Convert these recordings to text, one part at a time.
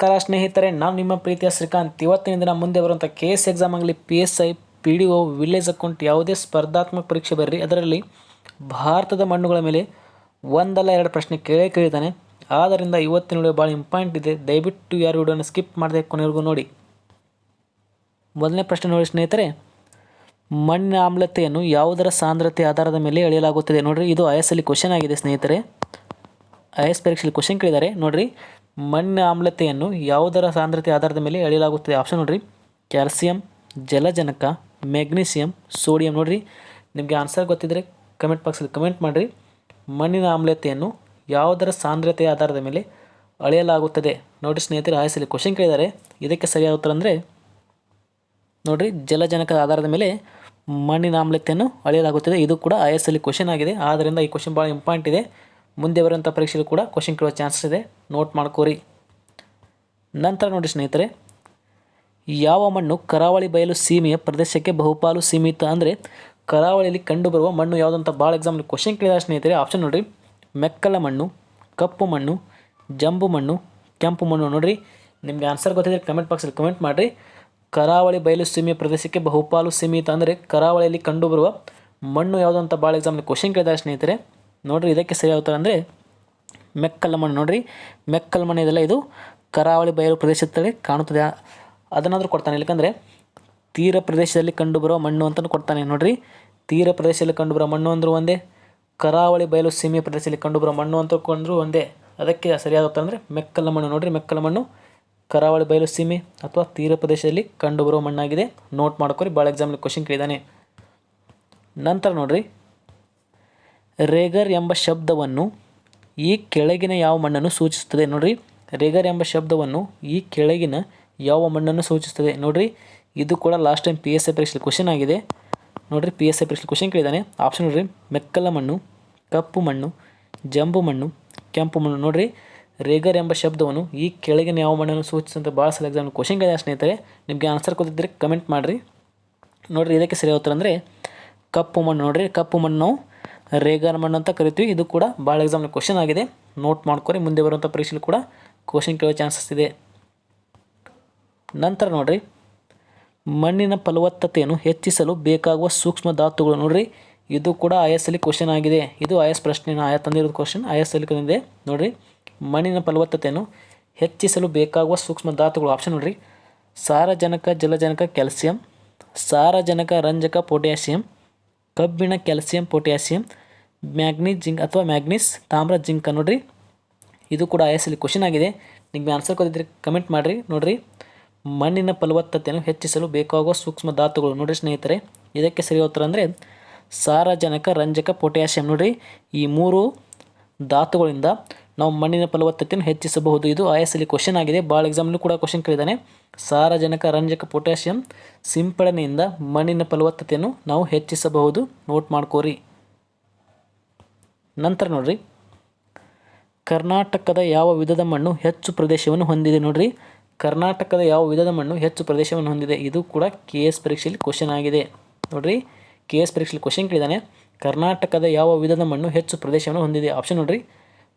ನಮಸ್ಕಾರ ಸ್ನೇಹಿತರೆ, ನಾನು ನಿಮ್ಮ ಪ್ರೀತಿಯ ಶ್ರೀಕಾಂತ್. ಇವತ್ತಿನ ದಿನ ಮುಂದೆ ಬರುವಂಥ KS ಎಕ್ಸಾಮ್ ಆಗಲಿ, PSI, PDO, ವಿಲೇಜ್ ಅಕೌಂಟ್ ಯಾವುದೇ ಸ್ಪರ್ಧಾತ್ಮಕ ಪರೀಕ್ಷೆ ಬರ್ರಿ, ಅದರಲ್ಲಿ ಭಾರತದ ಮಣ್ಣುಗಳ ಮೇಲೆ ಒಂದಲ್ಲ ಎರಡು ಪ್ರಶ್ನೆ ಕೇಳಿದ್ದಾನೆ. ಆದ್ದರಿಂದ ಇವತ್ತಿನ ವಿಡಿಯೋ ಭಾಳ ಇಂಪಾರ್ಟೆಂಟ್ ಇದೆ. ದಯವಿಟ್ಟು ಯಾರು ವಿಡಿಯೋನ ಸ್ಕಿಪ್ ಮಾಡದೆ ಕೊನೆವರೆಗೂ ನೋಡಿ. ಮೊದಲನೇ ಪ್ರಶ್ನೆ ನೋಡಿ ಸ್ನೇಹಿತರೆ, ಮಣ್ಣಿನ ಆಮ್ಲತೆಯನ್ನು ಯಾವುದರ ಸಾಂದ್ರತೆ ಆಧಾರದ ಮೇಲೆ ಅಳೆಯಲಾಗುತ್ತದೆ? ನೋಡಿರಿ, ಇದು IS ಕ್ವಶನ್ ಆಗಿದೆ ಸ್ನೇಹಿತರೆ. IS ಪರೀಕ್ಷೆಯಲ್ಲಿ ಕ್ವಶನ್ ಕೇಳಿದ್ದಾರೆ ನೋಡಿರಿ. ಮಣ್ಣಿನ ಆಮ್ಲತೆಯನ್ನು ಯಾವುದರ ಸಾಂದ್ರತೆ ಆಧಾರದ ಮೇಲೆ ಅಳೆಯಲಾಗುತ್ತದೆ? ಆಪ್ಷನ್ ನೋಡಿರಿ, ಕ್ಯಾಲ್ಸಿಯಂ, ಜಲಜನಕ, ಮೆಗ್ನೀಸಿಯಂ, ಸೋಡಿಯಂ. ನೋಡಿರಿ, ನಿಮಗೆ ಆನ್ಸರ್ ಗೊತ್ತಿದ್ದರೆ ಕಮೆಂಟ್ ಬಾಕ್ಸಲ್ಲಿ ಕಮೆಂಟ್ ಮಾಡಿರಿ. ಮಣ್ಣಿನ ಆಮ್ಲತೆಯನ್ನು ಯಾವುದರ ಸಾಂದ್ರತೆಯ ಆಧಾರದ ಮೇಲೆ ಅಳೆಯಲಾಗುತ್ತದೆ? ನೋಡಿರಿ ಸ್ನೇಹಿತರೆ, IS ಕ್ವಶನ್ ಕೇಳಿದ್ದಾರೆ. ಇದಕ್ಕೆ ಸರಿಯಾದ ಉತ್ತರ ಅಂದರೆ ನೋಡಿರಿ, ಜಲಜನಕದ ಆಧಾರದ ಮೇಲೆ ಮಣ್ಣಿನ ಆಮ್ಲತೆಯನ್ನು ಅಳೆಯಲಾಗುತ್ತದೆ. ಇದು ಕೂಡ IS ಕ್ವಶನ್ ಆಗಿದೆ. ಆದ್ದರಿಂದ ಈ ಕ್ವಶನ್ ಭಾಳ ಇಂಪಾರ್ಟೆಂಟ್ ಇದೆ. ಮುಂದೆ ಬರುವಂಥ ಪರೀಕ್ಷೆಯಲ್ಲಿ ಕೂಡ ಕ್ವಶನ್ ಕೇಳುವ ಚಾನ್ಸಸ್ ಇದೆ, ನೋಟ್ ಮಾಡ್ಕೋರಿ. ನಂತರ ನೋಡಿ ಸ್ನೇಹಿತರೆ, ಯಾವ ಮಣ್ಣು ಕರಾವಳಿ ಬಯಲು ಸೀಮೆಯ ಪ್ರದೇಶಕ್ಕೆ ಬಹುಪಾಲು ಸೀಮಿತ? ಅಂದರೆ ಕರಾವಳಿಯಲ್ಲಿ ಕಂಡುಬರುವ ಮಣ್ಣು ಯಾವುದಂತ ಭಾಳ ಎಕ್ಸಾಮ್ಲಿ ಕ್ವಶನ್ ಕೇಳಿದ ಸ್ನೇಹಿತರೆ. ಆಪ್ಷನ್ ನೋಡಿರಿ, ಮೆಕ್ಕಲ ಮಣ್ಣು, ಕಪ್ಪು ಮಣ್ಣು, ಜಂಬು ಮಣ್ಣು, ಕೆಂಪು ಮಣ್ಣು. ನೋಡಿರಿ, ನಿಮಗೆ ಆನ್ಸರ್ ಗೊತ್ತಿದ್ದರೆ ಕಮೆಂಟ್ ಬಾಕ್ಸಲ್ಲಿ ಕಮೆಂಟ್ ಮಾಡಿರಿ. ಕರಾವಳಿ ಬಯಲು ಸೀಮೆಯ ಪ್ರದೇಶಕ್ಕೆ ಬಹುಪಾಲು ಸೀಮಿತ ಅಂದರೆ ಕರಾವಳಿಯಲ್ಲಿ ಕಂಡುಬರುವ ಮಣ್ಣು ಯಾವುದಂತ ಭಾಳ ಎಕ್ಸಾಮ್ಲಿ ಕ್ವಶನ್ ಕೇಳಿದ ಸ್ನೇಹಿತರೆ. ನೋಡಿರಿ, ಇದಕ್ಕೆ ಸರಿಯಾದ ಉತ್ತರ ಅಂದರೆ ಮೆಕ್ಕಲ ಮಣ್ಣು. ನೋಡಿರಿ, ಮೆಕ್ಕಲ ಮಣ್ಣು ಇದೆಲ್ಲ ಇದು ಕರಾವಳಿ ಬಯಲು ಪ್ರದೇಶದಲ್ಲಿ ಕಾಣುತ್ತದೆ. ಅದನ್ನಾದರೂ ಕೊಡ್ತಾನೆ, ಯಾಕಂದರೆ ತೀರ ಪ್ರದೇಶದಲ್ಲಿ ಕಂಡುಬರುವ ಮಣ್ಣು ಅಂತಲೂ ಕೊಡ್ತಾನೆ. ನೋಡಿರಿ, ತೀರ ಪ್ರದೇಶದಲ್ಲಿ ಕಂಡುಬರುವ ಮಣ್ಣು ಅಂದರೂ ಒಂದೇ, ಕರಾವಳಿ ಬಯಲು ಸೀಮೆಯ ಪ್ರದೇಶದಲ್ಲಿ ಕಂಡುಬರುವ ಮಣ್ಣು ಅಂತ ಕೊಂಡ್ರೂ ಒಂದೇ. ಅದಕ್ಕೆ ಸರಿಯಾದ ಉತ್ತರ ಅಂದರೆ ಮೆಕ್ಕಲ ಮಣ್ಣು. ನೋಡಿರಿ, ಮೆಕ್ಕಲ ಮಣ್ಣು ಕರಾವಳಿ ಬಯಲು ಸೀಮೆ ಅಥವಾ ತೀರ ಪ್ರದೇಶದಲ್ಲಿ ಕಂಡುಬರುವ ಮಣ್ಣಾಗಿದೆ. ನೋಟ್ ಮಾಡ್ಕೊರಿ, ಭಾಳ ಎಕ್ಸಾಮ್ಲಿ ಕ್ವಶನ್ ಕೇಳಿದ್ದಾನೆ. ನಂತರ ನೋಡಿರಿ, ರೇಗರ್ ಎಂಬ ಶಬ್ದವನ್ನು ಈ ಕೆಳಗಿನ ಯಾವ ಮಣ್ಣನ್ನು ಸೂಚಿಸುತ್ತದೆ? ನೋಡಿರಿ, ರೇಗರ್ ಎಂಬ ಶಬ್ದವನ್ನು ಈ ಕೆಳಗಿನ ಯಾವ ಮಣ್ಣನ್ನು ಸೂಚಿಸುತ್ತದೆ? ನೋಡಿರಿ, ಇದು ಕೂಡ ಲಾಸ್ಟ್ ಟೈಮ್ PSI ಪರೀಕ್ಷೆ ಕ್ವಶನ್ ಆಗಿದೆ. ನೋಡಿರಿ, PSI ಪರೀಕ್ಷೆ ಕ್ವಶನ್ ಕೇಳಿದ್ದಾನೆ. ಆಪ್ಷನ್ ನೋಡಿರಿ, ಮೆಕ್ಕಲ ಮಣ್ಣು, ಕಪ್ಪು ಮಣ್ಣು, ಜಂಬು ಮಣ್ಣು, ಕೆಂಪು ಮಣ್ಣು. ನೋಡಿರಿ, ರೇಗರ್ ಎಂಬ ಶಬ್ದವನ್ನು ಈ ಕೆಳಗಿನ ಯಾವ ಮಣ್ಣನ್ನು ಸೂಚಿಸುವಂತೆ ಭಾಳ ಸಲ ಎಕ್ಸಾಮ್ ಕ್ವಶನ್ ಕೇಳಿದ ಸ್ನೇಹಿತರೆ. ನಿಮಗೆ ಆನ್ಸರ್ ಕೊಟ್ಟಿದ್ದರೆ ಕಮೆಂಟ್ ಮಾಡಿರಿ. ನೋಡಿರಿ, ಇದಕ್ಕೆ ಸರಿಯಾದ ಉತ್ತರ ಅಂದರೆ ಕಪ್ಪು ಮಣ್ಣು. ನೋಡಿರಿ, ಕಪ್ಪು ಮಣ್ಣು ರೇಗರ್ ಮಣ್ಣು ಅಂತ ಕರಿತೀವಿ. ಇದು ಕೂಡ ಭಾಳ ಎಕ್ಸಾಮ್ಲಿ ಕ್ವಶನ್ ಆಗಿದೆ, ನೋಟ್ ಮಾಡ್ಕೊರಿ. ಮುಂದೆ ಬರುವಂಥ ಪರೀಕ್ಷೆಯಲ್ಲಿ ಕೂಡ ಕ್ವಶನ್ ಕೇಳೋ ಚಾನ್ಸಸ್ ಇದೆ. ನಂತರ ನೋಡಿರಿ, ಮಣ್ಣಿನ ಫಲವತ್ತತೆಯನ್ನು ಹೆಚ್ಚಿಸಲು ಬೇಕಾಗುವ ಸೂಕ್ಷ್ಮ ಧಾತುಗಳು. ನೋಡಿರಿ, ಇದು ಕೂಡ IS ಕ್ವಶನ್ ಆಗಿದೆ. ಇದು IS ಪ್ರಶ್ನೆನ ತಂದಿರೋದು ಕ್ವಶನ್ IS ಬಂದಿದೆ. ನೋಡಿರಿ, ಮಣ್ಣಿನ ಫಲವತ್ತತೆಯನ್ನು ಹೆಚ್ಚಿಸಲು ಬೇಕಾಗುವ ಸೂಕ್ಷ್ಮ ಧಾತುಗಳು. ಆಪ್ಷನ್ ನೋಡಿರಿ, ಸಾರಜನಕ, ಜಲಜನಕ, ಕ್ಯಾಲ್ಸಿಯಂ, ಸಾರಜನಕ, ರಂಜಕ, ಪೊಟ್ಯಾಸಿಯಂ, ಕಬ್ಬಿಣ, ಕ್ಯಾಲ್ಸಿಯಂ, ಪೊಟ್ಯಾಸಿಯಂ, ಮ್ಯಾಗ್ನೀಸ್, ಜಿಂಕ್ ಅಥವಾ ಮ್ಯಾಗ್ನೀಸ್, ತಾಮ್ರ, ಜಿಂಕ್. ನೋಡಿರಿ, ಇದು ಕೂಡ IS ಕ್ವಶನ್ ಆಗಿದೆ. ನಿಮಗೆ ಆನ್ಸರ್ ಕೊಟ್ಟಿದ್ದರೆ ಕಮೆಂಟ್ ಮಾಡಿರಿ. ನೋಡಿರಿ, ಮಣ್ಣಿನ ಫಲವತ್ತತೆಯನ್ನು ಹೆಚ್ಚಿಸಲು ಬೇಕಾಗುವ ಸೂಕ್ಷ್ಮ ಧಾತುಗಳು. ನೋಡಿರಿ ಸ್ನೇಹಿತರೆ, ಇದಕ್ಕೆ ಸರಿಯಾದ ಉತ್ತರ ಅಂದರೆ ಸಾರಜನಕ, ರಂಜಕ, ಪೊಟ್ಯಾಸಿಯಂ. ನೋಡಿರಿ, ಈ ಮೂರು ಧಾತುಗಳಿಂದ ನಾವು ಮಣ್ಣಿನ ಫಲವತ್ತತೆಯನ್ನು ಹೆಚ್ಚಿಸಬಹುದು. ಇದು IS ಕ್ವಶನ್ ಆಗಿದೆ. ಭಾಳ ಎಕ್ಸಾಮ್ಲೂ ಕೂಡ ಕ್ವಶನ್ ಕೇಳಿದ್ದಾನೆ. ಸಾರಜನಕ, ರಂಜಕ, ಪೊಟ್ಯಾಸಿಯಂ ಸಿಂಪಡಣೆಯಿಂದ ಮಣ್ಣಿನ ಫಲವತ್ತತೆಯನ್ನು ನಾವು ಹೆಚ್ಚಿಸಬಹುದು. ನೋಟ್ ಮಾಡ್ಕೋರಿ. ನಂತರ ನೋಡಿರಿ, ಕರ್ನಾಟಕದ ಯಾವ ವಿಧದ ಮಣ್ಣು ಹೆಚ್ಚು ಪ್ರದೇಶವನ್ನು ಹೊಂದಿದೆ? ನೋಡಿರಿ, ಕರ್ನಾಟಕದ ಯಾವ ವಿಧದ ಮಣ್ಣು ಹೆಚ್ಚು ಪ್ರದೇಶವನ್ನು ಹೊಂದಿದೆ? ಇದು ಕೂಡ KS ಪರೀಕ್ಷೆಯಲ್ಲಿ ಕ್ವಶನ್ ಆಗಿದೆ. ನೋಡಿರಿ, KS ಪರೀಕ್ಷೆಯಲ್ಲಿ ಕ್ವಶನ್ ಕೇಳಿದ್ದಾನೆ. ಕರ್ನಾಟಕದ ಯಾವ ವಿಧದ ಮಣ್ಣು ಹೆಚ್ಚು ಪ್ರದೇಶವನ್ನು ಹೊಂದಿದೆ? ಆಪ್ಷನ್ ನೋಡಿರಿ,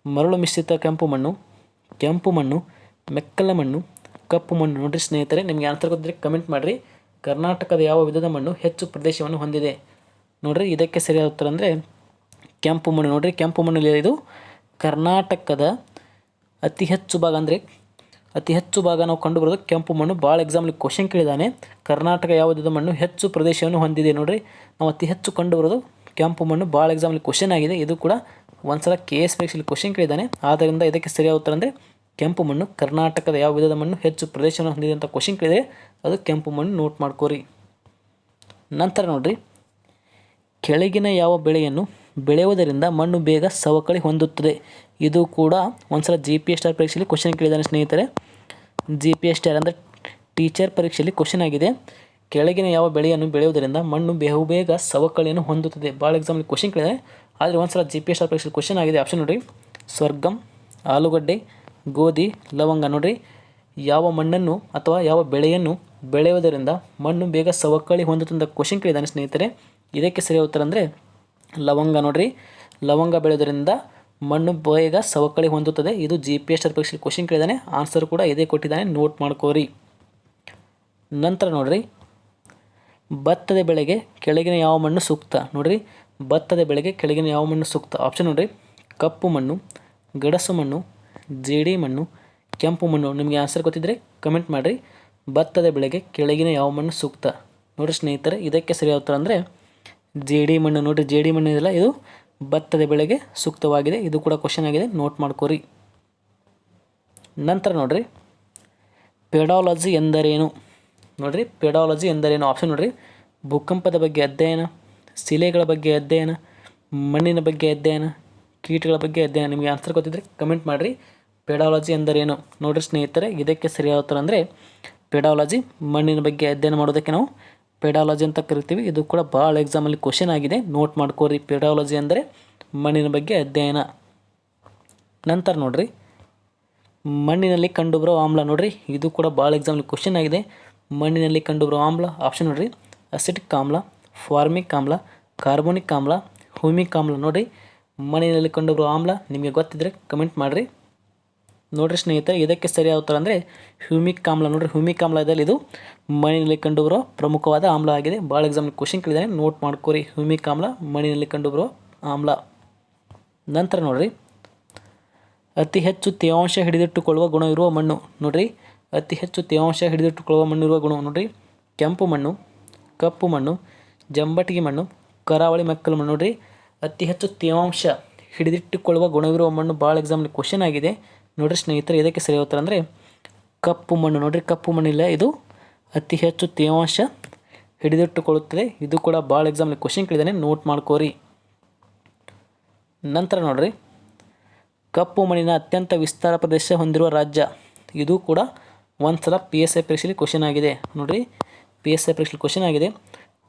ಮರಳು ಮಿಶ್ರಿತ ಕೆಂಪು ಮಣ್ಣು, ಕೆಂಪು ಮಣ್ಣು, ಮೆಕ್ಕಲ ಮಣ್ಣು, ಕಪ್ಪು ಮಣ್ಣು. ನೋಡಿರಿ ಸ್ನೇಹಿತರೆ, ನಿಮಗೆ ಆನ್ಸರ್ ಗೊತ್ತಿದ್ದರೆ ಕಮೆಂಟ್ ಮಾಡಿರಿ. ಕರ್ನಾಟಕದ ಯಾವ ವಿಧದ ಮಣ್ಣು ಹೆಚ್ಚು ಪ್ರದೇಶವನ್ನು ಹೊಂದಿದೆ? ನೋಡಿರಿ, ಇದಕ್ಕೆ ಸರಿಯಾದ ಉತ್ತರ ಅಂದರೆ ಕೆಂಪು ಮಣ್ಣು. ನೋಡಿರಿ, ಕೆಂಪು ಮಣ್ಣಲ್ಲಿ ಇದು ಕರ್ನಾಟಕದ ಅತಿ ಹೆಚ್ಚು ಭಾಗ, ಅಂದರೆ ಅತಿ ಹೆಚ್ಚು ಭಾಗ ನಾವು ಕಂಡುಬರೋದು ಕೆಂಪು ಮಣ್ಣು. ಭಾಳ ಎಕ್ಸಾಮ್ಲಿ ಕ್ವಶನ್ ಕೇಳಿದ್ದಾನೆ. ಕರ್ನಾಟಕ ಯಾವ ವಿಧದ ಮಣ್ಣು ಹೆಚ್ಚು ಪ್ರದೇಶವನ್ನು ಹೊಂದಿದೆ? ನೋಡಿರಿ, ನಾವು ಅತಿ ಹೆಚ್ಚು ಕಂಡುಬರೋದು ಕೆಂಪು ಮಣ್ಣು. ಭಾಳ ಎಕ್ಸಾಮ್ಲಿ ಕ್ವಶನ್ ಆಗಿದೆ. ಇದು ಕೂಡ ಒಂದ್ಸಲ KS ಪರೀಕ್ಷೆಯಲ್ಲಿ ಕ್ವಶನ್ ಕೇಳಿದ್ದಾನೆ. ಆದ್ದರಿಂದ ಇದಕ್ಕೆ ಸರಿಯಾದ ಉತ್ತರ ಅಂದರೆ ಕೆಂಪು ಮಣ್ಣು. ಕರ್ನಾಟಕದ ಯಾವ ವಿಧದ ಮಣ್ಣು ಹೆಚ್ಚು ಪ್ರದೇಶವನ್ನು ಹೊಂದಿದೆ ಅಂತ ಕ್ವಶನ್ ಕೇಳಿದರೆ ಅದು ಕೆಂಪು ಮಣ್ಣು. ನೋಟ್ ಮಾಡ್ಕೋರಿ. ನಂತರ ನೋಡಿರಿ, ಕೆಳಗಿನ ಯಾವ ಬೆಳೆಯನ್ನು ಬೆಳೆಯುವುದರಿಂದ ಮಣ್ಣು ಬೇಗ ಸವಕಳಿ ಹೊಂದುತ್ತದೆ? ಇದು ಕೂಡ ಒಂದ್ಸಲ GPSR ಪರೀಕ್ಷೆಯಲ್ಲಿ ಕ್ವಶನ್ ಕೇಳಿದ್ದಾನೆ ಸ್ನೇಹಿತರೆ. GPSR ಅಂದರೆ ಟೀಚರ್ ಪರೀಕ್ಷೆಯಲ್ಲಿ ಕ್ವಶನ್ ಆಗಿದೆ. ಕೆಳಗಿನ ಯಾವ ಬೆಳೆಯನ್ನು ಬೆಳೆಯುವುದರಿಂದ ಮಣ್ಣು ಬೇಗ ಸವಕಳಿಯನ್ನು ಹೊಂದುತ್ತದೆ? ಭಾಳ ಎಕ್ಸಾಮ್ಲಿ ಕ್ವಶನ್ ಕೇಳಿದೆ. ಆದರೆ ಒಂದ್ಸಲ GPSR ಪರೀಕ್ಷೆಯಲ್ಲಿ ಕ್ವಶನ್ ಆಗಿದೆ. ಆಪ್ಷನ್ ನೋಡಿರಿ, ಸ್ವರ್ಗಂ, ಆಲೂಗಡ್ಡೆ, ಗೋಧಿ, ಲವಂಗ. ನೋಡಿರಿ, ಯಾವ ಮಣ್ಣನ್ನು ಅಥವಾ ಯಾವ ಬೆಳೆಯನ್ನು ಬೆಳೆಯುವುದರಿಂದ ಮಣ್ಣು ಬೇಗ ಸವಕಳಿ ಹೊಂದುತ್ತದೆ ಕ್ವಶನ್ ಕೇಳಿದ್ದಾನೆ ಸ್ನೇಹಿತರೆ. ಇದಕ್ಕೆ ಸರಿಯಾದ ಉತ್ತರ ಅಂದರೆ ಲವಂಗ. ನೋಡಿರಿ, ಲವಂಗ ಬೆಳೆಯೋದರಿಂದ ಮಣ್ಣು ಬೇಗ ಸವಕಳಿ ಹೊಂದುತ್ತದೆ. ಇದು GPS ಪರೀಕ್ಷೆಯಲ್ಲಿ ಕ್ವಶನ್ ಕೇಳಿದಾನೆ, ಆನ್ಸರ್ ಕೂಡ ಇದೇ ಕೊಟ್ಟಿದ್ದಾನೆ, ನೋಟ್ ಮಾಡ್ಕೋರಿ. ನಂತರ ನೋಡ್ರಿ, ಭತ್ತದ ಬೆಳೆಗೆ ಕೆಳಗಿನ ಯಾವ ಮಣ್ಣು ಸೂಕ್ತ? ನೋಡ್ರಿ, ಭತ್ತದ ಬೆಳೆಗೆ ಕೆಳಗಿನ ಯಾವ ಮಣ್ಣು ಸೂಕ್ತ? ಆಪ್ಷನ್ ನೋಡ್ರಿ, ಕಪ್ಪು ಮಣ್ಣು, ಗಡಸು ಮಣ್ಣು, ಜೇಡಿ ಮಣ್ಣು, ಕೆಂಪು ಮಣ್ಣು. ನಿಮಗೆ ಆನ್ಸರ್ ಗೊತ್ತಿದ್ದರೆ ಕಮೆಂಟ್ ಮಾಡಿರಿ. ಭತ್ತದ ಬೆಳೆಗೆ ಕೆಳಗಿನ ಯಾವ ಮಣ್ಣು ಸೂಕ್ತ? ನೋಡಿರಿ ಸ್ನೇಹಿತರೆ, ಇದಕ್ಕೆ ಸರಿಯಾದ ಉತ್ತರ ಅಂದರೆ ಜೇಡಿ ಮಣ್ಣು. ನೋಡಿರಿ, ಜೇಡಿ ಮಣ್ಣು ಇದೆಲ್ಲ ಇದು ಭತ್ತದ ಬೆಳೆಗೆ ಸೂಕ್ತವಾಗಿದೆ. ಇದು ಕೂಡ ಕ್ವಶನ್ ಆಗಿದೆ, ನೋಟ್ ಮಾಡ್ಕೋರಿ. ನಂತರ ನೋಡ್ರಿ, ಪೆಡಾಲಜಿ ಎಂದರೇನು? ನೋಡ್ರಿ, ಪೆಡಾಲಜಿ ಎಂದರೇನು? ಆಪ್ಷನ್ ನೋಡ್ರಿ, ಭೂಕಂಪದ ಬಗ್ಗೆ ಅಧ್ಯಯನ, ಶಿಲೆಗಳ ಬಗ್ಗೆ ಅಧ್ಯಯನ, ಮಣ್ಣಿನ ಬಗ್ಗೆ ಅಧ್ಯಯನ, ಕೀಟಗಳ ಬಗ್ಗೆ ಅಧ್ಯಯನ. ನಿಮಗೆ ಆನ್ಸರ್ ಗೊತ್ತಿದ್ದರೆ ಕಮೆಂಟ್ ಮಾಡಿರಿ. ಪೆಡಾಲಜಿ ಎಂದರೇನು? ನೋಡಿರಿ ಸ್ನೇಹಿತರೆ, ಇದಕ್ಕೆ ಸರಿಯಾದ ಉತ್ತರ ಅಂದರೆ ಪೆಡಾಲಜಿ ಮಣ್ಣಿನ ಬಗ್ಗೆ ಅಧ್ಯಯನ ಮಾಡೋದಕ್ಕೆ ನಾವು ಪೆಡಾಲಜಿ ಅಂತ ಕರಿತೀವಿ. ಇದು ಕೂಡ ಭಾಳ ಎಕ್ಸಾಮಲ್ಲಿ ಕ್ವಶನ್ ಆಗಿದೆ, ನೋಟ್ ಮಾಡ್ಕೋರಿ. ಪೆಡಾಲಜಿ ಅಂದರೆ ಮಣ್ಣಿನ ಬಗ್ಗೆ ಅಧ್ಯಯನ. ನಂತರ ನೋಡ್ರಿ, ಮಣ್ಣಿನಲ್ಲಿ ಕಂಡುಬರುವ ಆಮ್ಲ. ನೋಡ್ರಿ, ಇದು ಕೂಡ ಭಾಳ ಎಕ್ಸಾಮಲ್ಲಿ ಕ್ವಶನ್ ಆಗಿದೆ. ಮಣ್ಣಿನಲ್ಲಿ ಕಂಡುಬರುವ ಆಮ್ಲ ಆಪ್ಷನ್ ನೋಡ್ರಿ, ಅಸಿಟಿಕ್ ಆಮ್ಲ, ಫಾರ್ಮಿಕ್ ಆಮ್ಲ, ಕಾರ್ಬೋನಿಕ್ ಆಮ್ಲ, ಹ್ಯೂಮಿಕ್ ಆಮ್ಲ. ನೋಡಿರಿ, ಮಣ್ಣಿನಲ್ಲಿ ಕಂಡುಬರುವ ಆಮ್ಲ ನಿಮಗೆ ಗೊತ್ತಿದ್ದರೆ ಕಮೆಂಟ್ ಮಾಡಿರಿ. ನೋಡಿರಿ ಸ್ನೇಹಿತರೆ, ಇದಕ್ಕೆ ಸರಿಯಾದ ಉತ್ತರ ಅಂದರೆ ಹ್ಯೂಮಿಕ್ ಆಮ್ಲ. ನೋಡಿರಿ, ಹ್ಯೂಮಿಕ್ ಆಮ್ಲ ಇದರಲ್ಲಿ ಇದು ಮಣ್ಣಿನಲ್ಲಿ ಕಂಡುಬರುವ ಪ್ರಮುಖವಾದ ಆಮ್ಲ ಆಗಿದೆ. ಭಾಳ ಎಕ್ಸಾಮ್ನಲ್ಲಿ ಕ್ವಶನ್ ಕೇಳಿದ್ದಾನೆ, ನೋಟ್ ಮಾಡ್ಕೋರಿ. ಹ್ಯೂಮಿಕ್ ಆಮ್ಲ ಮಣ್ಣಿನಲ್ಲಿ ಕಂಡುಬರುವ ಆಮ್ಲ. ನಂತರ ನೋಡಿರಿ, ಅತಿ ಹೆಚ್ಚು ತೇವಾಂಶ ಹಿಡಿದಿಟ್ಟುಕೊಳ್ಳುವ ಗುಣವಿರುವ ಮಣ್ಣು. ನೋಡಿರಿ, ಅತಿ ಹೆಚ್ಚು ತೇವಾಂಶ ಹಿಡಿದಿಟ್ಟುಕೊಳ್ಳುವ ಮಣ್ಣಿರುವ ಗುಣ. ನೋಡಿರಿ, ಕೆಂಪು ಮಣ್ಣು, ಕಪ್ಪು ಮಣ್ಣು, ಜಂಬಟಿಗೆ ಮಣ್ಣು, ಕರಾವಳಿ ಮೆಕ್ಕಲು ಮಣ್ಣು. ನೋಡಿರಿ, ಅತಿ ಹೆಚ್ಚು ತೇವಾಂಶ ಹಿಡಿದಿಟ್ಟುಕೊಳ್ಳುವ ಗುಣವಿರುವ ಮಣ್ಣು ಭಾಳ ಎಕ್ಸಾಮ್ನಲ್ಲಿ ಕ್ವಶನ್ ಆಗಿದೆ. ನೋಡಿರಿ ಸ್ನೇಹಿತರೆ, ಇದಕ್ಕೆ ಸರಿಯಾದ ಉತ್ತರ ಅಂದರೆ ಕಪ್ಪು ಮಣ್ಣು. ನೋಡಿರಿ, ಕಪ್ಪು ಮಣ್ಣಿಲ್ಲ, ಇದು ಅತಿ ಹೆಚ್ಚು ತೇವಾಂಶ ಹಿಡಿದಿಟ್ಟುಕೊಳ್ಳುತ್ತದೆ. ಇದು ಕೂಡ ಭಾಳ ಎಕ್ಸಾಮ್ನಲ್ಲಿ ಕ್ವಶನ್ ಕೇಳಿದ್ದಾನೆ, ನೋಟ್ ಮಾಡ್ಕೋರಿ. ನಂತರ ನೋಡಿರಿ, ಕಪ್ಪು ಮಣ್ಣಿನ ಅತ್ಯಂತ ವಿಸ್ತಾರ ಪ್ರದೇಶ ಹೊಂದಿರುವ ರಾಜ್ಯ. ಇದು ಕೂಡ ಒಂದು ಸಲ PSI ಪರೀಕ್ಷೆಯಲ್ಲಿ ಕ್ವಶನ್ ಆಗಿದೆ. ನೋಡಿರಿ, PSI ಪರೀಕ್ಷೆಯಲ್ಲಿ ಕ್ವಶನ್ ಆಗಿದೆ.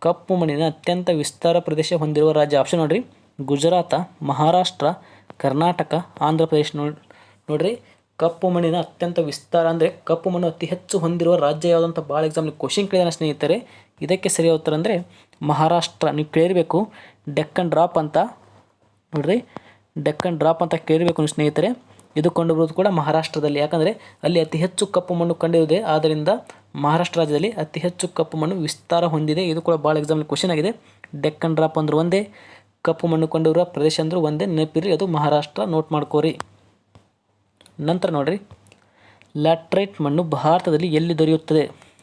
ಕಪ್ಪು ಮಣ್ಣಿನ ಅತ್ಯಂತ ವಿಸ್ತಾರ ಪ್ರದೇಶ ಹೊಂದಿರುವ ರಾಜ್ಯ. ಆಪ್ಷನ್ ನೋಡಿರಿ, ಗುಜರಾತ, ಮಹಾರಾಷ್ಟ್ರ, ಕರ್ನಾಟಕ, ಆಂಧ್ರ ಪ್ರದೇಶ. ನೋಡಿರಿ, ಕಪ್ಪು ಮಣ್ಣಿನ ಅತ್ಯಂತ ವಿಸ್ತಾರ ಅಂದರೆ ಕಪ್ಪು ಮಣ್ಣು ಅತಿ ಹೆಚ್ಚು ಹೊಂದಿರುವ ರಾಜ್ಯ ಯಾವುದಂತ ಭಾಳ ಎಕ್ಸಾಮ್ಲಿ ಕ್ವಶನ್ ಕೇಳಿದಾನೆ ಸ್ನೇಹಿತರೆ. ಇದಕ್ಕೆ ಸರಿಯಾದ ಉತ್ತರ ಅಂದರೆ ಮಹಾರಾಷ್ಟ್ರ. ನೀವು ಕೇಳಿರಬೇಕು ಡೆಕ್ಕನ್ ಡ್ರಾಪ್ ಅಂತ. ನೋಡಿರಿ, ಡೆಕ್ಕನ್ ಡ್ರಾಪ್ ಅಂತ ಕೇಳಿರಬೇಕು ಸ್ನೇಹಿತರೆ. ಇದು ಕಂಡುಬರೋದು ಕೂಡ ಮಹಾರಾಷ್ಟ್ರದಲ್ಲಿ, ಯಾಕಂದರೆ ಅಲ್ಲಿ ಅತಿ ಹೆಚ್ಚು ಕಪ್ಪು ಮಣ್ಣು ಕಂಡಿದೆ. ಆದ್ದರಿಂದ ಮಹಾರಾಷ್ಟ್ರ ರಾಜ್ಯದಲ್ಲಿ ಅತಿ ಹೆಚ್ಚು ಕಪ್ಪು ಮಣ್ಣು ವಿಸ್ತಾರ ಹೊಂದಿದೆ. ಇದು ಕೂಡ ಭಾಳ ಎಕ್ಸಾಮ್ಲಿ ಕ್ವಶನ್ ಆಗಿದೆ. ಡೆಕ್ಕನ್ ಡ್ರಾಪ್ ಅಂದ್ರೆ ಒಂದೇ, ಕಪ್ಪು ಮಣ್ಣು ಕಂಡಿರುವ ಪ್ರದೇಶ ಅಂದರೂ ಒಂದೇ, ನೆನಪಿರಿ, ಅದು ಮಹಾರಾಷ್ಟ್ರ, ನೋಟ್ ಮಾಡ್ಕೋರಿ. ನಂತರ ನೋಡಿರಿ, ಲ್ಯಾಟ್ರೈಟ್ ಮಣ್ಣು ಭಾರತದಲ್ಲಿ ಎಲ್ಲಿ ದೊರೆಯುತ್ತದೆ?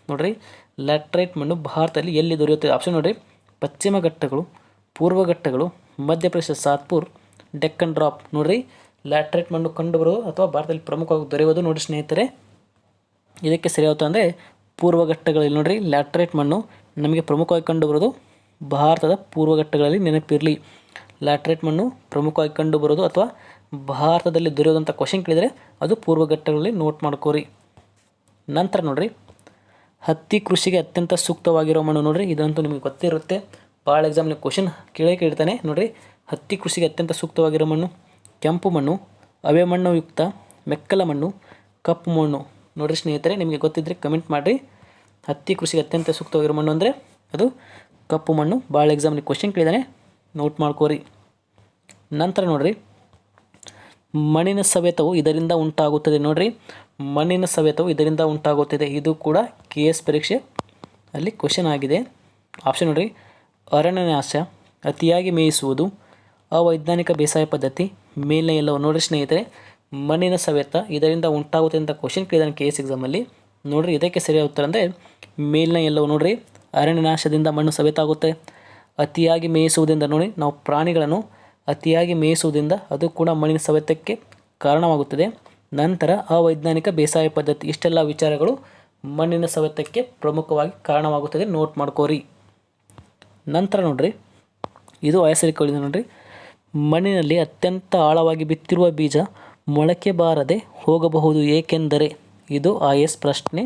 ನೋಡಿರಿ, ಲ್ಯಾಟ್ರೈಟ್ ಮಣ್ಣು ಭಾರತದಲ್ಲಿ ಎಲ್ಲಿ ದೊರೆಯುತ್ತದೆ? ಆಪ್ಷನ್ ನೋಡಿರಿ, ಪಶ್ಚಿಮ ಘಟ್ಟಗಳು, ಪೂರ್ವ ಘಟ್ಟಗಳು, ಮಧ್ಯಪ್ರದೇಶ ಸಾತ್ಪುರ್, ಡೆಕ್ಕನ್ ಡ್ರಾಪ್. ನೋಡಿರಿ, ಲ್ಯಾಟ್ರೈಟ್ ಮಣ್ಣು ಕಂಡುಬರೋದು ಅಥವಾ ಭಾರತದಲ್ಲಿ ಪ್ರಮುಖವಾಗಿ ದೊರೆಯುವುದು. ನೋಡಿ ಸ್ನೇಹಿತರೆ, ಇದಕ್ಕೆ ಸರಿಯಾದ ಅಂದರೆ ಪೂರ್ವ ಘಟ್ಟಗಳಲ್ಲಿ. ನೋಡಿರಿ, ಲ್ಯಾಟ್ರೈಟ್ ಮಣ್ಣು ನಮಗೆ ಪ್ರಮುಖವಾಗಿ ಕಂಡುಬರೋದು ಭಾರತದ ಪೂರ್ವ ಘಟ್ಟಗಳಲ್ಲಿ, ನೆನಪಿರಲಿ. ಲ್ಯಾಟ್ರೈಟ್ ಮಣ್ಣು ಪ್ರಮುಖವಾಗಿ ಕಂಡುಬರೋದು ಅಥವಾ ಭಾರತದಲ್ಲಿ ದೊರೆಯೋದಂಥ ಕ್ವಶನ್ ಕೇಳಿದರೆ ಅದು ಪೂರ್ವ ಘಟ್ಟಗಳಲ್ಲಿ, ನೋಟ್ ಮಾಡ್ಕೋರಿ. ನಂತರ ನೋಡಿರಿ, ಹತ್ತಿ ಕೃಷಿಗೆ ಅತ್ಯಂತ ಸೂಕ್ತವಾಗಿರೋ ಮಣ್ಣು. ನೋಡಿರಿ, ಇದಂತೂ ನಿಮಗೆ ಗೊತ್ತಿರುತ್ತೆ, ಭಾಳ ಎಕ್ಸಾಮ್ನ ಕ್ವಶನ್ ಕೇಳ್ತಾನೆ. ನೋಡಿರಿ, ಹತ್ತಿ ಕೃಷಿಗೆ ಅತ್ಯಂತ ಸೂಕ್ತವಾಗಿರೋ ಮಣ್ಣು ಕೆಂಪು ಮಣ್ಣು, ಅವೆ ಮಣ್ಣು ಯುಕ್ತ, ಮೆಕ್ಕಲ ಮಣ್ಣು, ಕಪ್ಪು ಮಣ್ಣು. ನೋಡಿರಿ ಸ್ನೇಹಿತರೆ, ನಿಮಗೆ ಗೊತ್ತಿದ್ದರೆ ಕಮೆಂಟ್ ಮಾಡಿರಿ. ಹತ್ತಿ ಕೃಷಿಗೆ ಅತ್ಯಂತ ಸೂಕ್ತವಾಗಿರೋ ಮಣ್ಣು ಅಂದರೆ ಅದು ಕಪ್ಪು ಮಣ್ಣು. ಭಾಳ ಎಕ್ಸಾಮ್ನ ಕ್ವಶನ್ ಕೇಳಿದಾನೆ, ನೋಟ್ ಮಾಡ್ಕೋರಿ. ನಂತರ ನೋಡಿರಿ, ಮಣ್ಣಿನ ಸವೆತವು ಇದರಿಂದ ಉಂಟಾಗುತ್ತದೆ. ನೋಡಿರಿ, ಮಣ್ಣಿನ ಸವೆತವು ಇದರಿಂದ ಉಂಟಾಗುತ್ತದೆ. ಇದು ಕೂಡ KS ಪರೀಕ್ಷೆ ಅಲ್ಲಿ ಕ್ವಶನ್ ಆಗಿದೆ. ಆಪ್ಷನ್ ನೋಡಿರಿ, ಅರಣ್ಯನಾಶ, ಅತಿಯಾಗಿ ಮೇಯಿಸುವುದು, ಅವೈಜ್ಞಾನಿಕ ಬೇಸಾಯ ಪದ್ಧತಿ, ಮೇಲ್ಮೈ ಎಲ್ಲವೂ. ನೋಡಿರಿ ಸ್ನೇಹಿತರೆ, ಮಣ್ಣಿನ ಸವೆತ ಇದರಿಂದ ಉಂಟಾಗುತ್ತೆ ಅಂತ ಕ್ವಶನ್ ಕೇಳಿದಾನೆ KS ಎಕ್ಸಾಮಲ್ಲಿ. ನೋಡಿರಿ, ಇದಕ್ಕೆ ಸರಿಯಾದ ಉತ್ತರ ಅಂದರೆ ಮೇಲ್ಮೈ ಎಲ್ಲವೂ. ನೋಡಿರಿ, ಅರಣ್ಯನಾಶದಿಂದ ಮಣ್ಣು ಸವೆತ ಆಗುತ್ತೆ. ಅತಿಯಾಗಿ ಮೇಯಿಸುವುದರಿಂದ, ನೋಡಿ, ನಾವು ಪ್ರಾಣಿಗಳನ್ನು ಅತಿಯಾಗಿ ಮೇಯಿಸುವುದರಿಂದ ಅದು ಕೂಡ ಮಣ್ಣಿನ ಸವೆತಕ್ಕೆ ಕಾರಣವಾಗುತ್ತದೆ. ನಂತರ ಅವೈಜ್ಞಾನಿಕ ಬೇಸಾಯ ಪದ್ಧತಿ, ಇಷ್ಟೆಲ್ಲ ವಿಚಾರಗಳು ಮಣ್ಣಿನ ಸವೆತಕ್ಕೆ ಪ್ರಮುಖವಾಗಿ ಕಾರಣವಾಗುತ್ತದೆ, ನೋಟ್ ಮಾಡ್ಕೋರಿ. ನಂತರ ನೋಡಿರಿ, ಇದು ಆಯಸರಿ ಕೇಳಿದೆ. ನೋಡಿರಿ, ಮಣ್ಣಿನಲ್ಲಿ ಅತ್ಯಂತ ಆಳವಾಗಿ ಬಿತ್ತಿರುವ ಬೀಜ ಮೊಳಕೆ ಬಾರದೆ ಹೋಗಬಹುದು ಏಕೆಂದರೆ. ಇದು IS ಪ್ರಶ್ನೆ.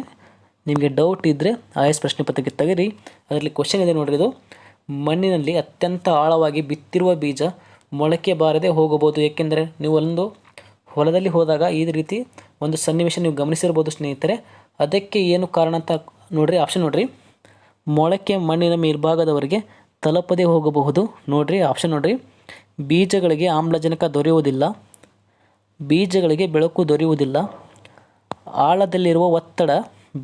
ನಿಮಗೆ ಡೌಟ್ ಇದ್ದರೆ IS ಪ್ರಶ್ನೆ ಪತ್ರಿಕೆ ತೆಗಿರಿ, ಅದರಲ್ಲಿ ಕ್ವಶನ್ ಇದೆ ನೋಡಿರಿ. ಇದು ಮಣ್ಣಿನಲ್ಲಿ ಅತ್ಯಂತ ಆಳವಾಗಿ ಬಿತ್ತಿರುವ ಬೀಜ ಮೊಳಕೆ ಬಾರದೆ ಹೋಗಬಹುದು ಏಕೆಂದರೆ. ನೀವು ಒಂದು ಹೊಲದಲ್ಲಿ ಹೋದಾಗ ಈ ರೀತಿ ಒಂದು ಸನ್ನಿವೇಶ ನೀವು ಗಮನಿಸಿರ್ಬೋದು ಸ್ನೇಹಿತರೆ. ಅದಕ್ಕೆ ಏನು ಕಾರಣ ಅಂತ ನೋಡಿರಿ. ಆಪ್ಷನ್ ನೋಡಿರಿ, ಮೊಳಕೆ ಮಣ್ಣಿನ ಮೇಲ್ಭಾಗದವರೆಗೆ ತಲುಪದೇ ಹೋಗಬಹುದು. ನೋಡಿರಿ, ಆಪ್ಷನ್ ನೋಡಿರಿ, ಬೀಜಗಳಿಗೆ ಆಮ್ಲಜನಕ ದೊರೆಯುವುದಿಲ್ಲ, ಬೀಜಗಳಿಗೆ ಬೆಳಕು ದೊರೆಯುವುದಿಲ್ಲ. ಆಳದಲ್ಲಿರುವ ಒತ್ತಡ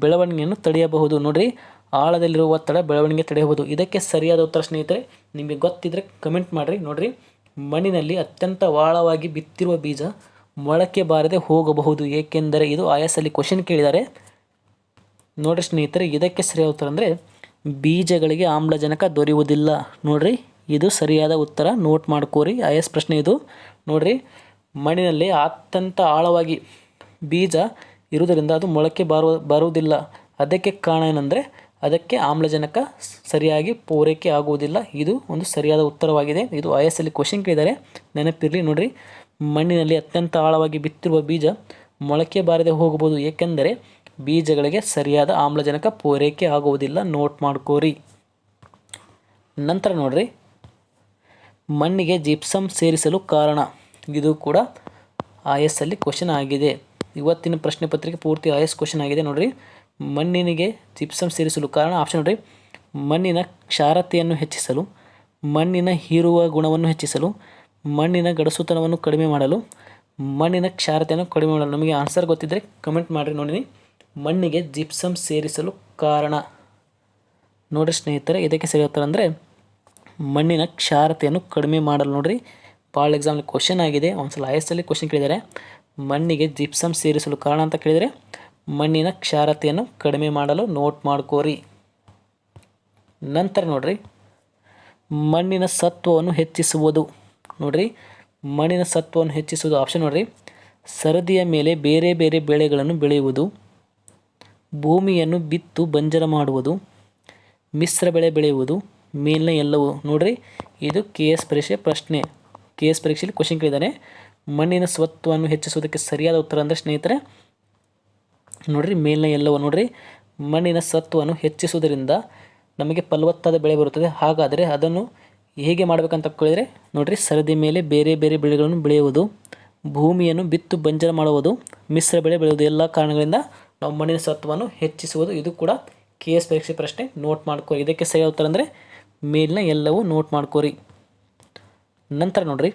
ಬೆಳವಣಿಗೆಯನ್ನು ತಡೆಯಬಹುದು. ನೋಡಿರಿ, ಆಳದಲ್ಲಿರುವ ಒತ್ತಡ ಬೆಳವಣಿಗೆ ತಡೆಯಬಹುದು. ಇದಕ್ಕೆ ಸರಿಯಾದ ಉತ್ತರ ಸ್ನೇಹಿತರೆ ನಿಮಗೆ ಗೊತ್ತಿದ್ದರೆ ಕಮೆಂಟ್ ಮಾಡಿರಿ. ನೋಡಿರಿ, ಮಣ್ಣಿನಲ್ಲಿ ಅತ್ಯಂತ ಆಳವಾಗಿ ಬಿತ್ತಿರುವ ಬೀಜ ಮೊಳಕೆ ಬಾರದೆ ಹೋಗಬಹುದು, ಏಕೆಂದರೆ ಇದು IASಲ್ಲಿ ಕ್ವಶನ್ ಕೇಳಿದ್ದಾರೆ. ನೋಡಿರಿ ಸ್ನೇಹಿತರೆ, ಇದಕ್ಕೆ ಸರಿಯಾದ ಉತ್ತರ ಅಂದರೆ ಬೀಜಗಳಿಗೆ ಆಮ್ಲಜನಕ ದೊರೆಯುವುದಿಲ್ಲ. ನೋಡಿರಿ, ಇದು ಸರಿಯಾದ ಉತ್ತರ, ನೋಟ್ ಮಾಡ್ಕೋರಿ. IAS ಪ್ರಶ್ನೆ ಇದು. ನೋಡಿರಿ, ಮಣ್ಣಿನಲ್ಲಿ ಅತ್ಯಂತ ಆಳವಾಗಿ ಬೀಜ ಇರುವುದರಿಂದ ಅದು ಮೊಳಕೆ ಬರುವುದಿಲ್ಲ. ಅದಕ್ಕೆ ಕಾರಣ ಏನಂದರೆ ಅದಕ್ಕೆ ಆಮ್ಲಜನಕ ಸರಿಯಾಗಿ ಪೂರೈಕೆ ಆಗುವುದಿಲ್ಲ. ಇದು ಒಂದು ಸರಿಯಾದ ಉತ್ತರವಾಗಿದೆ. ಇದು IASಲ್ಲಿ ಕ್ವಶನ್ ಕೇಳಿದ್ದಾರೆ, ನೆನಪಿರಲಿ. ನೋಡಿರಿ, ಮಣ್ಣಿನಲ್ಲಿ ಅತ್ಯಂತ ಆಳವಾಗಿ ಬಿತ್ತಿರುವ ಬೀಜ ಮೊಳಕೆ ಬಾರದೆ ಹೋಗಬಹುದು, ಏಕೆಂದರೆ ಬೀಜಗಳಿಗೆ ಸರಿಯಾದ ಆಮ್ಲಜನಕ ಪೂರೈಕೆ ಆಗುವುದಿಲ್ಲ. ನೋಟ್ ಮಾಡ್ಕೋರಿ. ನಂತರ ನೋಡಿರಿ, ಮಣ್ಣಿಗೆ ಜಿಪ್ಸಮ್ ಸೇರಿಸಲು ಕಾರಣ. ಇದು ಕೂಡ IASಲ್ಲಿ ಕ್ವಶನ್ ಆಗಿದೆ. ಇವತ್ತಿನ ಪ್ರಶ್ನೆ ಪತ್ರಿಕೆ ಪೂರ್ತಿ IAS ಕ್ವಶನ್ ಆಗಿದೆ. ನೋಡಿರಿ, ಮಣ್ಣಿನಿಗೆ ಜಿಪ್ಸಮ್ ಸೇರಿಸಲು ಕಾರಣ ಆಪ್ಷನ್ ನೋಡಿರಿ, ಮಣ್ಣಿನ ಕ್ಷಾರತೆಯನ್ನು ಹೆಚ್ಚಿಸಲು, ಮಣ್ಣಿನ ಹೀರುವ ಗುಣವನ್ನು ಹೆಚ್ಚಿಸಲು, ಮಣ್ಣಿನ ಗಡಸುತನವನ್ನು ಕಡಿಮೆ ಮಾಡಲು, ಮಣ್ಣಿನ ಕ್ಷಾರತೆಯನ್ನು ಕಡಿಮೆ ಮಾಡಲು. ನಮಗೆ ಆನ್ಸರ್ ಗೊತ್ತಿದ್ದರೆ ಕಮೆಂಟ್ ಮಾಡಿರಿ. ನೋಡಿರಿ, ಮಣ್ಣಿಗೆ ಜಿಪ್ಸಮ್ ಸೇರಿಸಲು ಕಾರಣ. ನೋಡಿರಿ ಸ್ನೇಹಿತರೆ, ಇದಕ್ಕೆ ಸರಿ ಉತ್ತರ ಅಂದರೆ ಮಣ್ಣಿನ ಕ್ಷಾರತೆಯನ್ನು ಕಡಿಮೆ ಮಾಡಲು. ನೋಡಿರಿ, ಭಾಳ ಎಕ್ಸಾಮ್ಲಿ ಕ್ವಶನ್ ಆಗಿದೆ. ಒಂದ್ಸಲ IASಲ್ಲಿ ಕ್ವಶನ್ ಕೇಳಿದ್ದಾರೆ. ಮಣ್ಣಿಗೆ ಜಿಪ್ಸಮ್ ಸೇರಿಸಲು ಕಾರಣ ಅಂತ ಕೇಳಿದರೆ ಮಣ್ಣಿನ ಕ್ಷಾರತೆಯನ್ನು ಕಡಿಮೆ ಮಾಡಲು. ನೋಟ್ ಮಾಡ್ಕೋರಿ. ನಂತರ ನೋಡಿರಿ, ಮಣ್ಣಿನ ಸತ್ವವನ್ನು ಹೆಚ್ಚಿಸುವುದು. ನೋಡಿರಿ, ಮಣ್ಣಿನ ಸತ್ವವನ್ನು ಹೆಚ್ಚಿಸುವುದು ಆಪ್ಷನ್ ನೋಡಿರಿ, ಸರದಿಯ ಮೇಲೆ ಬೇರೆ ಬೇರೆ ಬೆಳೆಗಳನ್ನು ಬೆಳೆಯುವುದು, ಭೂಮಿಯನ್ನು ಬಿತ್ತು ಬಂಜರ ಮಾಡುವುದು, ಮಿಶ್ರ ಬೆಳೆ ಬೆಳೆಯುವುದು, ಮೇಲಿನ ಎಲ್ಲವೂ. ನೋಡಿರಿ, ಇದು KS ಪರೀಕ್ಷೆ ಪ್ರಶ್ನೆ. KS ಪರೀಕ್ಷೆಯಲ್ಲಿ ಕ್ವಶನ್ ಕೇಳಿದ್ದಾನೆ. ಮಣ್ಣಿನ ಸತ್ವವನ್ನು ಹೆಚ್ಚಿಸುವುದಕ್ಕೆ ಸರಿಯಾದ ಉತ್ತರ ಅಂದರೆ ಸ್ನೇಹಿತರೆ ನೋಡಿರಿ, ಮೇಲಿನ ಎಲ್ಲವೂ. ನೋಡಿರಿ, ಮಣ್ಣಿನ ಸತ್ವವನ್ನು ಹೆಚ್ಚಿಸುವುದರಿಂದ ನಮಗೆ ಫಲವತ್ತಾದ ಬೆಳೆ ಬರುತ್ತದೆ. ಹಾಗಾದರೆ ಅದನ್ನು ಹೇಗೆ ಮಾಡಬೇಕಂತ ಕೇಳಿದರೆ ನೋಡಿರಿ, ಸರದಿ ಮೇಲೆ ಬೇರೆ ಬೇರೆ ಬೆಳೆಗಳನ್ನು ಬೆಳೆಯುವುದು, ಭೂಮಿಯನ್ನು ಬಿತ್ತು ಬಂಜರ ಮಾಡುವುದು, ಮಿಶ್ರ ಬೆಳೆ ಬೆಳೆಯುವುದು. ಎಲ್ಲ ಕಾರಣಗಳಿಂದ ನಾವು ಮಣ್ಣಿನ ಸತ್ವವನ್ನು ಹೆಚ್ಚಿಸುವುದು. ಇದು ಕೂಡ KS ಪರೀಕ್ಷೆ ಪ್ರಶ್ನೆ. ನೋಟ್ ಮಾಡ್ಕೋರಿ. ಇದಕ್ಕೆ ಸರಿಯಾದ ಉತ್ತರ ಅಂದರೆ ಮೇಲಿನ ಎಲ್ಲವೂ. ನೋಟ್ ಮಾಡ್ಕೋರಿ. ನಂತರ ನೋಡಿರಿ,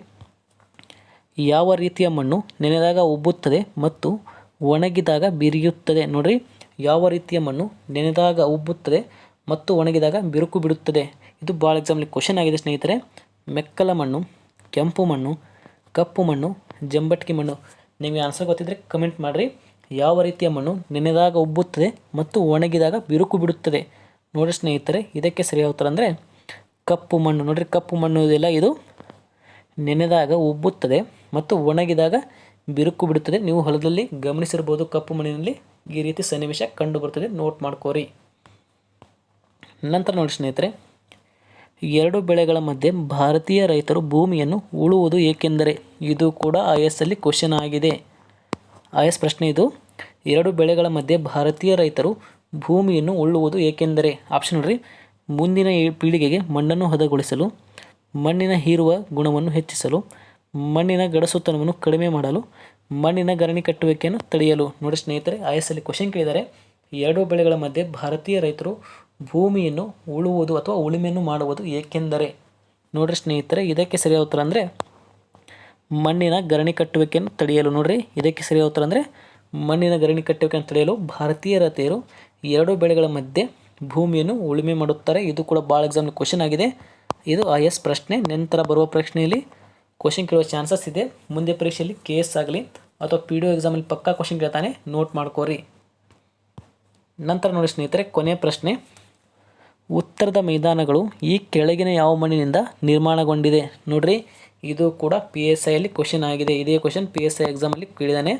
ಯಾವ ರೀತಿಯ ಮಣ್ಣು ನೆನೆದಾಗ ಉಬ್ಬುತ್ತದೆ ಮತ್ತು ಒಣಗಿದಾಗ ಬಿರಿಯುತ್ತದೆ. ನೋಡಿರಿ, ಯಾವ ರೀತಿಯ ಮಣ್ಣು ನೆನೆದಾಗ ಉಬ್ಬುತ್ತದೆ ಮತ್ತು ಒಣಗಿದಾಗ ಬಿರುಕು ಬಿಡುತ್ತದೆ. ಇದು ಭಾಳ ಎಕ್ಸಾಮ್ಲಿ ಕ್ವಶನ್ ಆಗಿದೆ ಸ್ನೇಹಿತರೆ. ಮೆಕ್ಕಲ ಮಣ್ಣು, ಕೆಂಪು ಮಣ್ಣು, ಕಪ್ಪು ಮಣ್ಣು, ಜಂಬಟ್ಗಿ ಮಣ್ಣು. ನಿಮಗೆ ಆನ್ಸರ್ ಗೊತ್ತಿದ್ದರೆ ಕಮೆಂಟ್ ಮಾಡಿರಿ. ಯಾವ ರೀತಿಯ ಮಣ್ಣು ನೆನೆದಾಗ ಉಬ್ಬುತ್ತದೆ ಮತ್ತು ಒಣಗಿದಾಗ ಬಿರುಕು ಬಿಡುತ್ತದೆ. ನೋಡಿರಿ ಸ್ನೇಹಿತರೆ, ಇದಕ್ಕೆ ಸರಿಯಾದ ಉತ್ತರ ಅಂದರೆ ಕಪ್ಪು ಮಣ್ಣು. ನೋಡಿರಿ, ಕಪ್ಪು ಮಣ್ಣು ಇದೆಲ್ಲ ಇದು ನೆನೆದಾಗ ಉಬ್ಬುತ್ತದೆ ಮತ್ತು ಒಣಗಿದಾಗ ಬಿರುಕು ಬಿಡುತ್ತದೆ. ನೀವು ಹೊಲದಲ್ಲಿ ಗಮನಿಸಿರ್ಬೋದು, ಕಪ್ಪು ಮಣ್ಣಿನಲ್ಲಿ ಈ ರೀತಿ ಸನ್ನಿವೇಶ ಕಂಡು ಬರ್ತದೆ. ನೋಟ್ ಮಾಡ್ಕೋರಿ. ನಂತರ ನೋಡಿ ಸ್ನೇಹಿತರೆ, ಎರಡು ಬೆಳೆಗಳ ಮಧ್ಯೆ ಭಾರತೀಯ ರೈತರು ಭೂಮಿಯನ್ನು ಉಳುವುದು ಏಕೆಂದರೆ. ಇದು ಕೂಡ IASಲ್ಲಿ ಕ್ವಶನ್ ಆಗಿದೆ. IAS ಪ್ರಶ್ನೆ ಇದು. ಎರಡು ಬೆಳೆಗಳ ಮಧ್ಯೆ ಭಾರತೀಯ ರೈತರು ಭೂಮಿಯನ್ನು ಉಳುವುದು ಏಕೆಂದರೆ. ಆಪ್ಷನ್ ನೋಡ್ರಿ, ಮುಂದಿನ ಪೀಳಿಗೆಗೆ ಮಣ್ಣನ್ನು ಹದಗೊಳಿಸಲು, ಮಣ್ಣಿನ ಹೀರುವ ಗುಣವನ್ನು ಹೆಚ್ಚಿಸಲು, ಮಣ್ಣಿನ ಗಡಸುತನವನ್ನು ಕಡಿಮೆ ಮಾಡಲು, ಮಣ್ಣಿನ ಗರಣಿ ಕಟ್ಟುವಿಕೆಯನ್ನು ತಡೆಯಲು. ನೋಡಿ ಸ್ನೇಹಿತರೆ, IASಲ್ಲಿ ಕ್ವಶನ್ ಕೇಳಿದ್ದಾರೆ. ಎರಡು ಬೆಳೆಗಳ ಮಧ್ಯೆ ಭಾರತೀಯ ರೈತರು ಭೂಮಿಯನ್ನು ಉಳುವುದು ಅಥವಾ ಉಳುಮೆಯನ್ನು ಮಾಡುವುದು ಏಕೆಂದರೆ. ನೋಡಿರಿ ಸ್ನೇಹಿತರೆ, ಇದಕ್ಕೆ ಸರಿಯಾದ ಉತ್ತರ ಅಂದರೆ ಮಣ್ಣಿನ ಗರಣಿ ಕಟ್ಟುವಿಕೆಯನ್ನು ತಡೆಯಲು. ನೋಡಿರಿ, ಇದಕ್ಕೆ ಸರಿಯಾದ ಉತ್ತರ ಅಂದರೆ ಮಣ್ಣಿನ ಗರಣಿ ಕಟ್ಟುವಿಕೆಯನ್ನು ತಡೆಯಲು ಭಾರತೀಯ ರೈತರು ಎರಡು ಬೆಳೆಗಳ ಮಧ್ಯೆ ಭೂಮಿಯನ್ನು ಉಳುಮೆ ಮಾಡುತ್ತಾರೆ. ಇದು ಕೂಡ ಭಾಳ ಎಕ್ಸಾಮ್ ಕ್ವಶನ್ ಆಗಿದೆ. ಇದು IAS ಪ್ರಶ್ನೆ. ನಂತರ ಬರುವ ಪ್ರಶ್ನೆಯಲ್ಲಿ ಕ್ವಶನ್ ಕೇಳುವ ಚಾನ್ಸಸ್ ಇದೆ. ಮುಂದೆ ಪರೀಕ್ಷೆಯಲ್ಲಿ KS ಆಗಲಿ ಅಥವಾ PDO ಎಕ್ಸಾಮಲ್ಲಿ ಪಕ್ಕಾ ಕ್ವಶನ್ ಕೇಳ್ತಾನೆ. ನೋಟ್ ಮಾಡ್ಕೋರಿ. ನಂತರ ನೋಡಿ ಸ್ನೇಹಿತರೆ, ಕೊನೆಯ ಪ್ರಶ್ನೆ. ಉತ್ತರದ ಮೈದಾನಗಳು ಈ ಕೆಳಗಿನ ಯಾವ ಮಣ್ಣಿನಿಂದ ನಿರ್ಮಾಣಗೊಂಡಿದೆ. ನೋಡ್ರಿ, ಇದು ಕೂಡ PSIಯಲ್ಲಿ ಕ್ವಶನ್ ಆಗಿದೆ. ಇದೇ ಕ್ವಶನ್ PSI ಎಕ್ಸಾಮಲ್ಲಿ ಕೇಳಿದಾನೆ.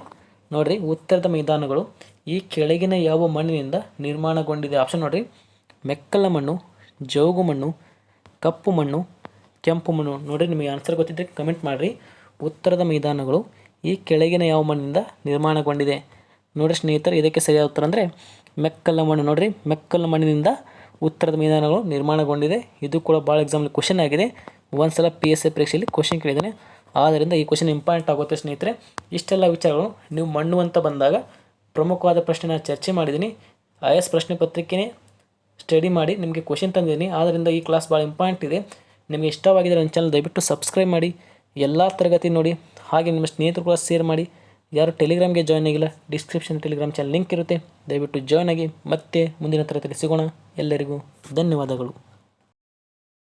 ನೋಡ್ರಿ, ಉತ್ತರದ ಮೈದಾನಗಳು ಈ ಕೆಳಗಿನ ಯಾವ ಮಣ್ಣಿನಿಂದ ನಿರ್ಮಾಣಗೊಂಡಿದೆ. ಆಪ್ಷನ್ ನೋಡ್ರಿ, ಮೆಕ್ಕಲ ಮಣ್ಣು, ಜೌಗು ಮಣ್ಣು, ಕಪ್ಪು ಮಣ್ಣು, ಕೆಂಪು ಮಣ್ಣು. ನೋಡಿರಿ, ನಿಮಗೆ ಆನ್ಸರ್ ಗೊತ್ತಿದ್ದರೆ ಕಮೆಂಟ್ ಮಾಡಿರಿ. ಉತ್ತರದ ಮೈದಾನಗಳು ಈ ಕೆಳಗಿನ ಯಾವ ಮಣ್ಣಿನಿಂದ ನಿರ್ಮಾಣಗೊಂಡಿದೆ. ನೋಡಿರಿ ಸ್ನೇಹಿತರೆ, ಇದಕ್ಕೆ ಸರಿಯಾದ ಉತ್ತರ ಅಂದರೆ ಮೆಕ್ಕಲ ಮಣ್ಣು. ನೋಡಿರಿ, ಮೆಕ್ಕಲ ಮಣ್ಣಿನಿಂದ ಉತ್ತರದ ಮೈದಾನಗಳು ನಿರ್ಮಾಣಗೊಂಡಿದೆ. ಇದು ಕೂಡ ಭಾಳ ಎಕ್ಸಾಮಲ್ಲಿ ಕ್ವಶನ್ ಆಗಿದೆ. ಒಂದು ಸಲ PSI ಪರೀಕ್ಷೆಯಲ್ಲಿ ಕ್ವಶನ್ ಕೇಳಿದ್ದಾನೆ. ಆದ್ದರಿಂದ ಈ ಕ್ವಶನ್ ಇಂಪಾರ್ಟೆಂಟ್ ಆಗುತ್ತೆ ಸ್ನೇಹಿತರೆ. ಇಷ್ಟೆಲ್ಲ ವಿಚಾರಗಳು ನೀವು ಮಣ್ಣು ಅಂತ ಬಂದಾಗ ಪ್ರಮುಖವಾದ ಪ್ರಶ್ನೆ ನಾನು ಚರ್ಚೆ ಮಾಡಿದ್ದೀನಿ. IAS ಪ್ರಶ್ನೆ ಪತ್ರಿಕೆನೇ ಸ್ಟಡಿ ಮಾಡಿ ನಿಮಗೆ ಕ್ವಶನ್ ತಂದಿದ್ದೀನಿ. ಆದ್ದರಿಂದ ಈ ಕ್ಲಾಸ್ ಭಾಳ ಇಂಪಾರ್ಟೆಂಟ್ ಇದೆ. ನಿಮಗೆ ಇಷ್ಟವಾಗಿದ್ದರೆ ನನ್ನ ಚಾನಲ್ ದಯವಿಟ್ಟು ಸಬ್ಸ್ಕ್ರೈಬ್ ಮಾಡಿ. ಎಲ್ಲ ತರಗತಿ ನೋಡಿ ಹಾಗೆ ನಿಮ್ಮ ಸ್ನೇಹಿತರು ಕೂಡ ಶೇರ್ ಮಾಡಿ. ಯಾರು ಟೆಲಿಗ್ರಾಮ್ಗೆ ಜಾಯ್ನ್ ಆಗಿಲ್ಲ, ಡಿಸ್ಕ್ರಿಪ್ಷನ್ ಟೆಲಿಗ್ರಾಮ್ ಚಾನಲ್ ಲಿಂಕ್ ಇರುತ್ತೆ, ದಯವಿಟ್ಟು ಜಾಯ್ನ್ ಆಗಿ. ಮತ್ತೆ ಮುಂದಿನ ತರಗತಿಯಲ್ಲಿ ಸಿಗೋಣ. ಎಲ್ಲರಿಗೂ ಧನ್ಯವಾದಗಳು.